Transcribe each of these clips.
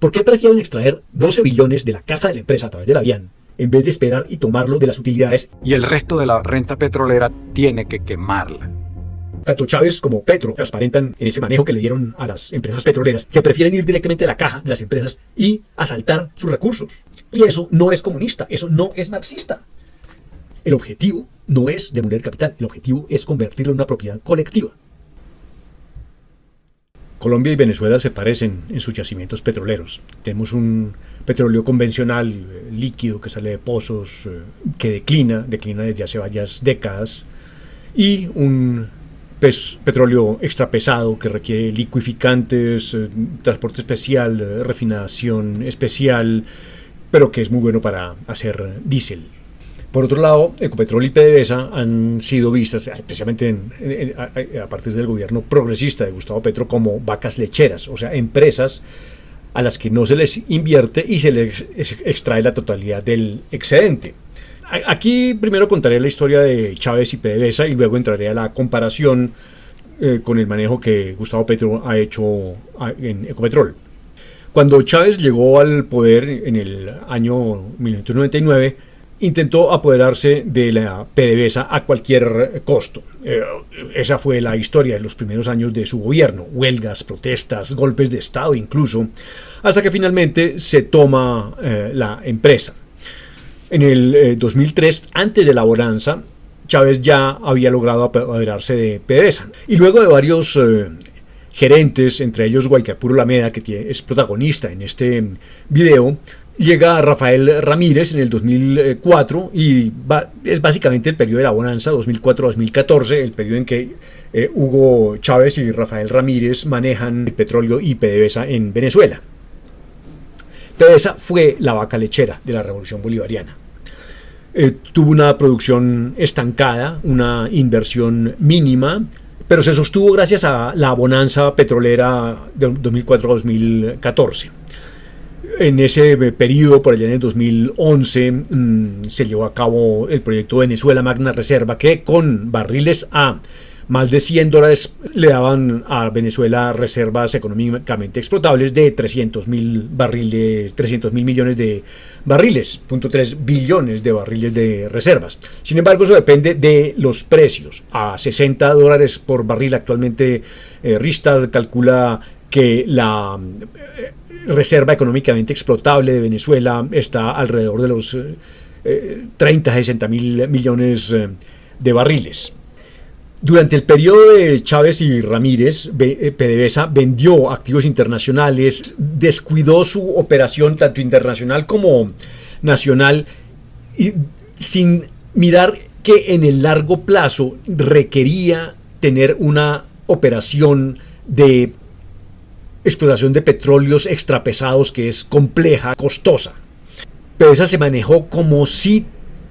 ¿Por qué prefieren extraer 12 billones de la caja de la empresa a través de la DIAN en vez de esperar y tomarlo de las utilidades? Y el resto de la renta petrolera tiene que quemarla. Tanto Chávez como Petro transparentan en ese manejo que le dieron a las empresas petroleras, que prefieren ir directamente a la caja de las empresas y asaltar sus recursos. Y eso no es comunista, eso no es marxista. El objetivo no es demoler capital, el objetivo es convertirlo en una propiedad colectiva. Colombia y Venezuela se parecen en sus yacimientos petroleros. Tenemos un petróleo convencional, líquido, que sale de pozos, que declina desde hace varias décadas, y un petróleo extrapesado que requiere liquificantes, transporte especial, refinación especial, pero que es muy bueno para hacer diésel. Por otro lado, Ecopetrol y PDVSA han sido vistas, especialmente a partir del gobierno progresista de Gustavo Petro, como vacas lecheras, o sea, empresas a las que no se les invierte y se les extrae la totalidad del excedente. Aquí primero contaré la historia de Chávez y PDVSA y luego entraré a la comparación con el manejo que Gustavo Petro ha hecho en Ecopetrol. Cuando Chávez llegó al poder en el año 1999, intentó apoderarse de la PDVSA a cualquier costo. Esa fue la historia de los primeros años de su gobierno: huelgas, protestas, golpes de Estado incluso, hasta que finalmente se toma la empresa. En el 2003, antes de la bonanza, Chávez ya había logrado apoderarse de PDVSA. Y luego de varios gerentes, entre ellos Guaycapuro Lameda, que es protagonista en este video, llega Rafael Ramírez en el 2004 y es básicamente el periodo de la bonanza, 2004-2014, el periodo en que Hugo Chávez y Rafael Ramírez manejan el petróleo y PDVSA en Venezuela. PDVSA fue la vaca lechera de la revolución bolivariana. Tuvo una producción estancada, una inversión mínima, pero se sostuvo gracias a la bonanza petrolera de 2004-2014. En ese periodo, por allá en el 2011, se llevó a cabo el proyecto Venezuela Magna Reserva, que con barriles a más de $100 le daban a Venezuela reservas económicamente explotables de 300.000 barriles, 300.000 millones de barriles, 0.3 billones de barriles de reservas. Sin embargo, eso depende de los precios. A $60 por barril actualmente, Rystad calcula que la reserva económicamente explotable de Venezuela está alrededor de los 60.000 millones de barriles. Durante el periodo de Chávez y Ramírez, PDVSA vendió activos internacionales, descuidó su operación tanto internacional como nacional, y sin mirar que en el largo plazo requería tener una operación de explotación de petróleos extrapesados que es compleja, costosa. PDVSA se manejó como si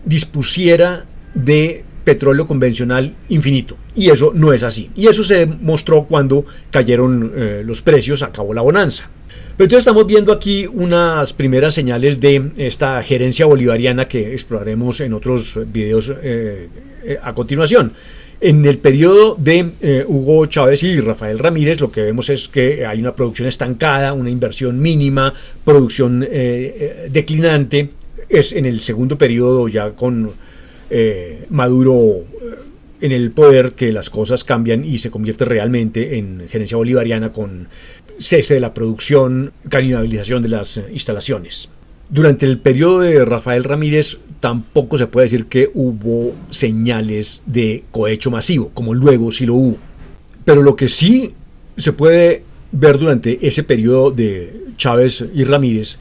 dispusiera de petróleo convencional infinito, y eso no es así, y eso se mostró cuando cayeron los precios, acabó la bonanza. Pero entonces estamos viendo aquí unas primeras señales de esta gerencia bolivariana que exploraremos en otros videos a continuación. En el periodo de Hugo Chávez y Rafael Ramírez, lo que vemos es que hay una producción estancada, una inversión mínima, producción declinante. Es en el segundo periodo, ya con Maduro en el poder, que las cosas cambian y se convierte realmente en gerencia bolivariana, con cese de la producción, canibalización de las instalaciones. Durante el periodo de Rafael Ramírez tampoco se puede decir que hubo señales de cohecho masivo, como luego sí lo hubo. Pero lo que sí se puede ver durante ese periodo de Chávez y Ramírez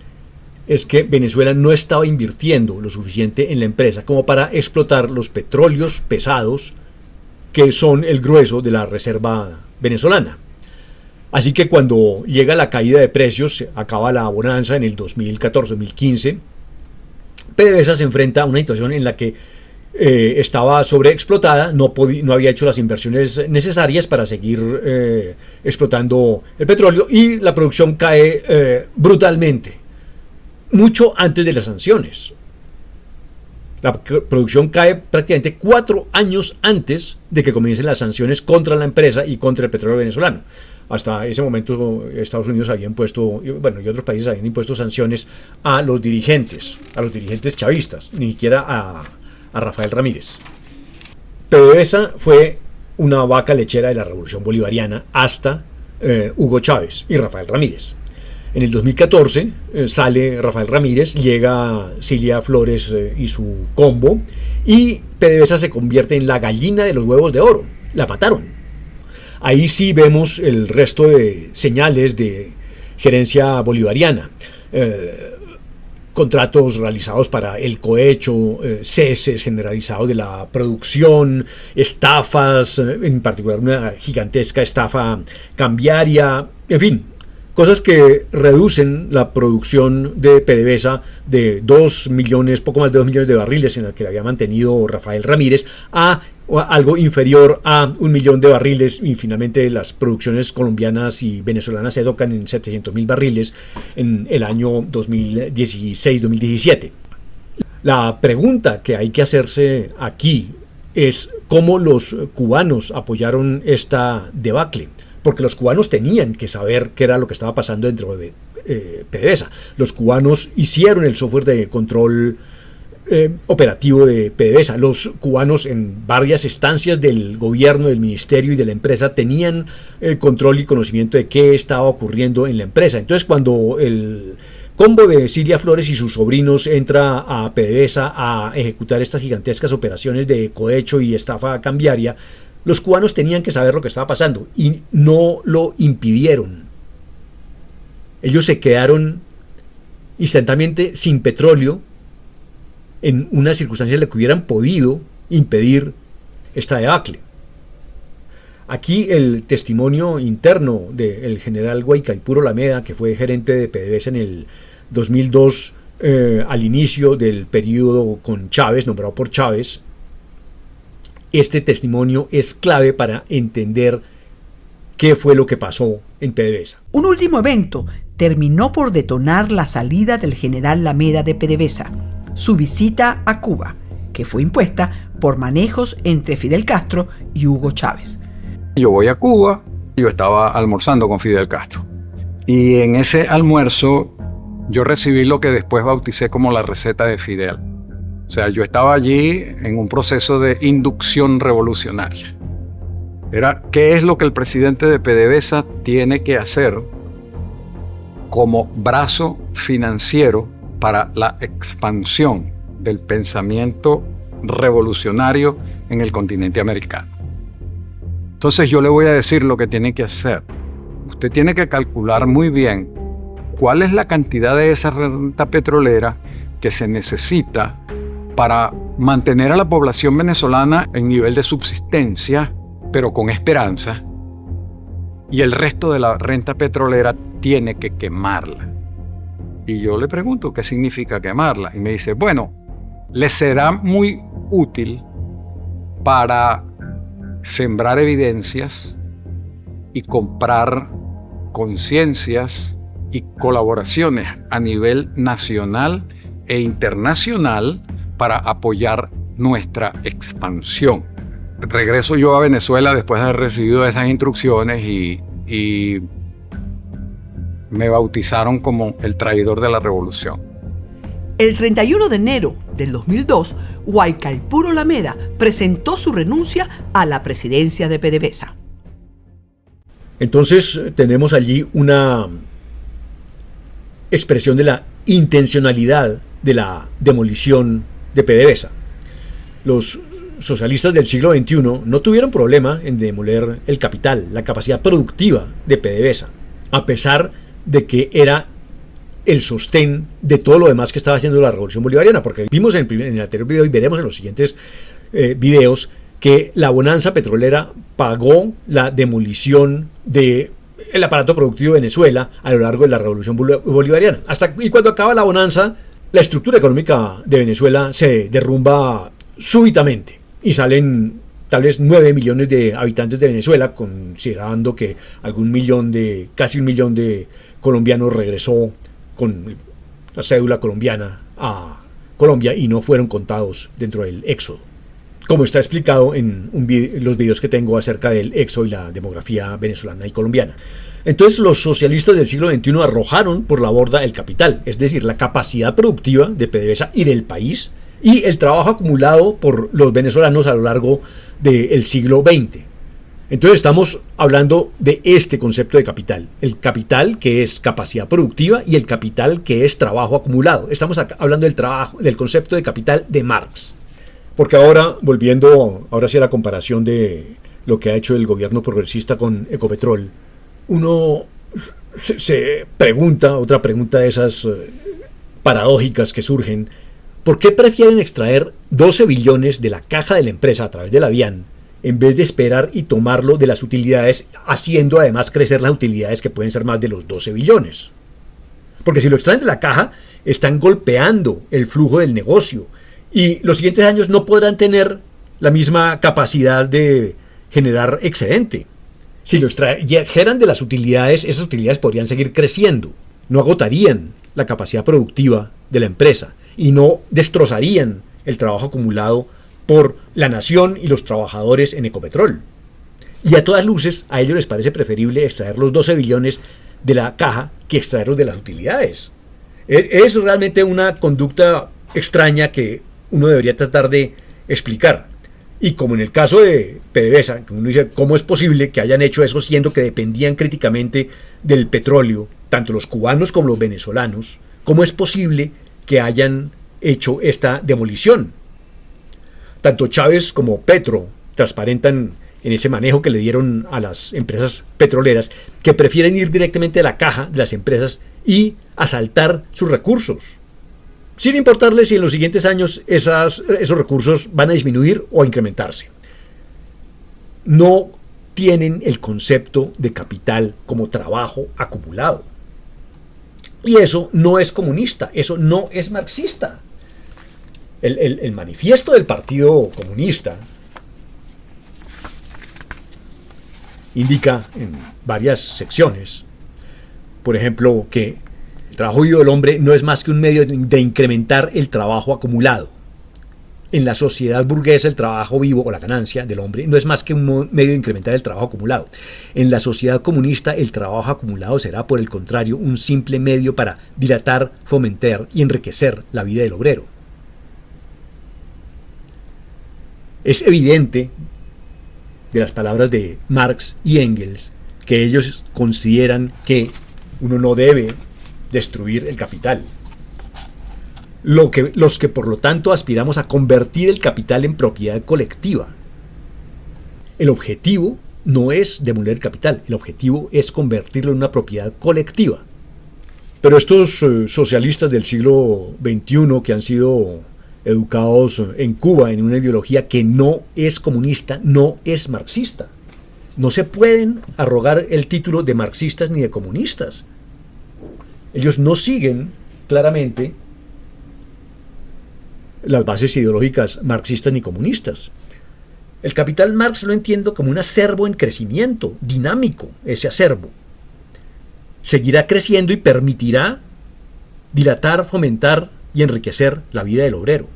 es que Venezuela no estaba invirtiendo lo suficiente en la empresa como para explotar los petróleos pesados, que son el grueso de la reserva venezolana. Así que cuando llega la caída de precios, acaba la bonanza en el 2014-2015, PDVSA se enfrenta a una situación en la que estaba sobreexplotada, no había hecho las inversiones necesarias para seguir explotando el petróleo, y la producción cae brutalmente, mucho antes de las sanciones. La producción cae prácticamente 4 años antes de que comiencen las sanciones contra la empresa y contra el petróleo venezolano. Hasta ese momento Estados Unidos había impuesto, bueno, y otros países habían impuesto sanciones a los dirigentes chavistas, ni siquiera a Rafael Ramírez. PDVSA fue una vaca lechera de la Revolución Bolivariana hasta Hugo Chávez y Rafael Ramírez. En el 2014 sale Rafael Ramírez, llega Cilia Flores y su combo, y PDVSA se convierte en la gallina de los huevos de oro. La mataron. Ahí sí vemos el resto de señales de gerencia bolivariana. Contratos realizados para el cohecho, ceses generalizados de la producción, estafas, en particular una gigantesca estafa cambiaria, en fin, cosas que reducen la producción de PDVSA de 2 millones, poco más de 2 millones de barriles en la que la había mantenido Rafael Ramírez, a algo inferior a 1 millón de barriles, y finalmente las producciones colombianas y venezolanas se tocan en 700.000 barriles en el año 2016-2017. La pregunta que hay que hacerse aquí es cómo los cubanos apoyaron esta debacle, porque los cubanos tenían que saber qué era lo que estaba pasando dentro de PDVSA. Los cubanos hicieron el software de control operativo de PDVSA. Los cubanos en varias instancias del gobierno, del ministerio y de la empresa tenían control y conocimiento de qué estaba ocurriendo en la empresa. Entonces, cuando el combo de Cilia Flores y sus sobrinos entra a PDVSA a ejecutar estas gigantescas operaciones de cohecho y estafa cambiaria, los cubanos tenían que saber lo que estaba pasando y no lo impidieron. Ellos se quedaron instantáneamente sin petróleo en unas circunstancias en las que hubieran podido impedir esta debacle. Aquí el testimonio interno del general Guaicaipuro Lameda, que fue gerente de PDVSA en el 2002, al inicio del periodo con Chávez, nombrado por Chávez. Este testimonio es clave para entender qué fue lo que pasó en PDVSA. Un último evento terminó por detonar la salida del general Lameda de PDVSA, su visita a Cuba, que fue impuesta por manejos entre Fidel Castro y Hugo Chávez. Yo voy a Cuba, yo estaba almorzando con Fidel Castro. Y en ese almuerzo yo recibí lo que después bauticé como la receta de Fidel. O sea, yo estaba allí en un proceso de inducción revolucionaria. Era, ¿qué es lo que el presidente de PDVSA tiene que hacer como brazo financiero para la expansión del pensamiento revolucionario en el continente americano? Entonces yo le voy a decir lo que tiene que hacer. Usted tiene que calcular muy bien cuál es la cantidad de esa renta petrolera que se necesita para mantener a la población venezolana en nivel de subsistencia, pero con esperanza, y el resto de la renta petrolera tiene que quemarla. Y yo le pregunto, ¿qué significa quemarla? Y me dice, bueno, le será muy útil para sembrar evidencias y comprar conciencias y colaboraciones a nivel nacional e internacional para apoyar nuestra expansión. Regreso yo a Venezuela después de haber recibido esas instrucciones y me bautizaron como el traidor de la revolución. El 31 de enero del 2002, Guaicaipuro Lameda presentó su renuncia a la presidencia de PDVSA. Entonces tenemos allí una expresión de la intencionalidad de la demolición de PDVSA. Los socialistas del siglo XXI no tuvieron problema en demoler el capital, la capacidad productiva de PDVSA, a pesar de que era el sostén de todo lo demás que estaba haciendo la Revolución Bolivariana, porque vimos en el anterior video y veremos en los siguientes videos que la bonanza petrolera pagó la demolición del aparato productivo de Venezuela a lo largo de la Revolución Bolivariana. Y cuando acaba la bonanza, la estructura económica de Venezuela se derrumba súbitamente y salen tal vez 9 millones de habitantes de Venezuela, considerando que casi 1 millón de colombianos regresó con la cédula colombiana a Colombia y no fueron contados dentro del éxodo. como está explicado en los videos que tengo acerca del éxodo y la demografía venezolana y colombiana. Entonces los socialistas del siglo XXI arrojaron por la borda el capital, es decir, la capacidad productiva de PDVSA y del país, y el trabajo acumulado por los venezolanos a lo largo del siglo XX. Entonces estamos hablando de este concepto de capital, el capital que es capacidad productiva y el capital que es trabajo acumulado. Estamos hablando del concepto de capital de Marx. Porque ahora, volviendo ahora sí a la comparación de lo que ha hecho el gobierno progresista con Ecopetrol, uno se pregunta, otra pregunta de esas paradójicas que surgen, ¿por qué prefieren extraer 12 billones de la caja de la empresa a través de la DIAN en vez de esperar y tomarlo de las utilidades, haciendo además crecer las utilidades que pueden ser más de los 12 billones? Porque si lo extraen de la caja, están golpeando el flujo del negocio y los siguientes años no podrán tener la misma capacidad de generar excedente. Si lo extrajeran de las utilidades, esas utilidades podrían seguir creciendo, no agotarían la capacidad productiva de la empresa y no destrozarían el trabajo acumulado por la nación y los trabajadores en Ecopetrol. Y a todas luces, a ellos les parece preferible extraer los 12 billones de la caja que extraerlos de las utilidades. Es realmente una conducta extraña que uno debería tratar de explicar. Y como en el caso de PDVSA, que uno dice, ¿cómo es posible que hayan hecho eso siendo que dependían críticamente del petróleo, tanto los cubanos como los venezolanos? ¿Cómo es posible que hayan hecho esta demolición? Tanto Chávez como Petro transparentan en ese manejo que le dieron a las empresas petroleras, que prefieren ir directamente a la caja de las empresas y asaltar sus recursos, sin importarles si en los siguientes años esos recursos van a disminuir o a incrementarse. No tienen el concepto de capital como trabajo acumulado. Y eso no es comunista, eso no es marxista. El manifiesto del Partido Comunista indica en varias secciones, por ejemplo, que el trabajo vivo del hombre no es más que un medio de incrementar el trabajo acumulado. En la sociedad burguesa, el trabajo vivo o la ganancia del hombre no es más que un medio de incrementar el trabajo acumulado. En la sociedad comunista, el trabajo acumulado será, por el contrario, un simple medio para dilatar, fomentar y enriquecer la vida del obrero. Es evidente, de las palabras de Marx y Engels, que ellos consideran que uno no debe destruir el capital. Los que por lo tanto aspiramos a convertir el capital en propiedad colectiva. El objetivo no es demoler el capital, el objetivo es convertirlo en una propiedad colectiva. Pero estos socialistas del siglo XXI que han sido educados en Cuba en una ideología que no es comunista, no es marxista. No se pueden arrogar el título de marxistas ni de comunistas. Ellos no siguen claramente las bases ideológicas marxistas ni comunistas. El capital Marx lo entiendo como un acervo en crecimiento, dinámico, ese acervo. Seguirá creciendo y permitirá dilatar, fomentar y enriquecer la vida del obrero.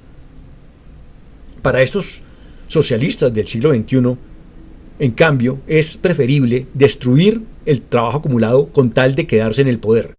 Para estos socialistas del siglo XXI, en cambio, es preferible destruir el trabajo acumulado con tal de quedarse en el poder.